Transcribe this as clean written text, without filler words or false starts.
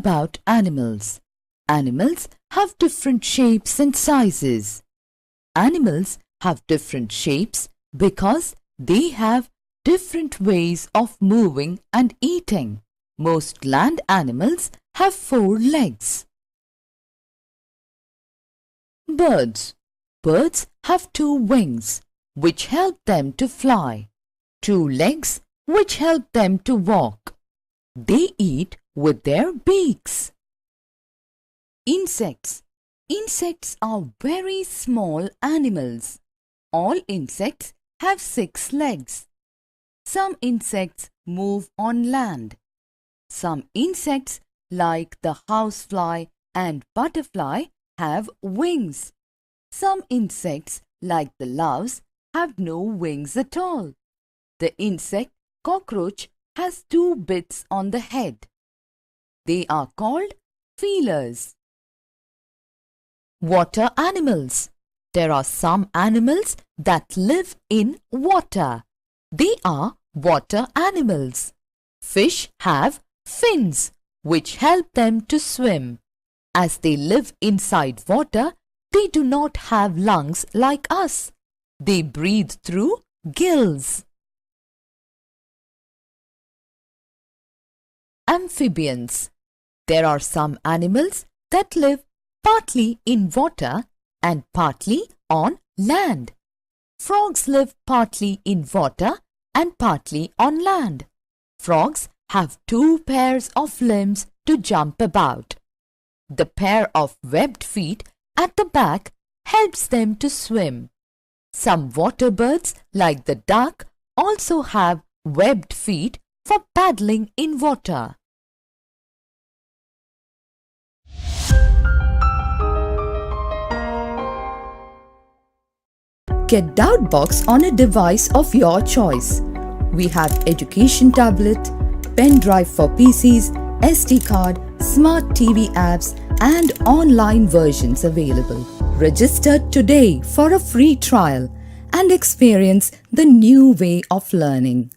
about animals. Animals have different shapes and sizes. Animals have different shapes because they have different ways of moving and eating. Most land animals have 4 legs. Birds. Birds have 2 wings, which help them to fly, 2 legs, which help them to walk. They eat with their beaks. Insects. Insects are very small animals. All insects have 6 legs. Some insects move on land. Some insects, like the housefly and butterfly, have wings. Some insects, like the louse, have no wings at all. The insect cockroach has 2 bits on the head. They are called feelers. Water animals. There are some animals that live in water. They are water animals. Fish have fins, which help them to swim. As they live inside water, they do not have lungs like us. They breathe through gills. Amphibians. There are some animals that live partly in water and partly on land. Frogs live partly in water and partly on land. Frogs have 2 pairs of limbs to jump about. The pair of webbed feet at the back helps them to swim. Some water birds, like the duck, also have webbed feet for paddling in water. Get Doubtbox on a device of your choice. We have education tablet, pen drive for PCs, SD card, smart TV apps and online versions available. Register today for a free trial and experience the new way of learning.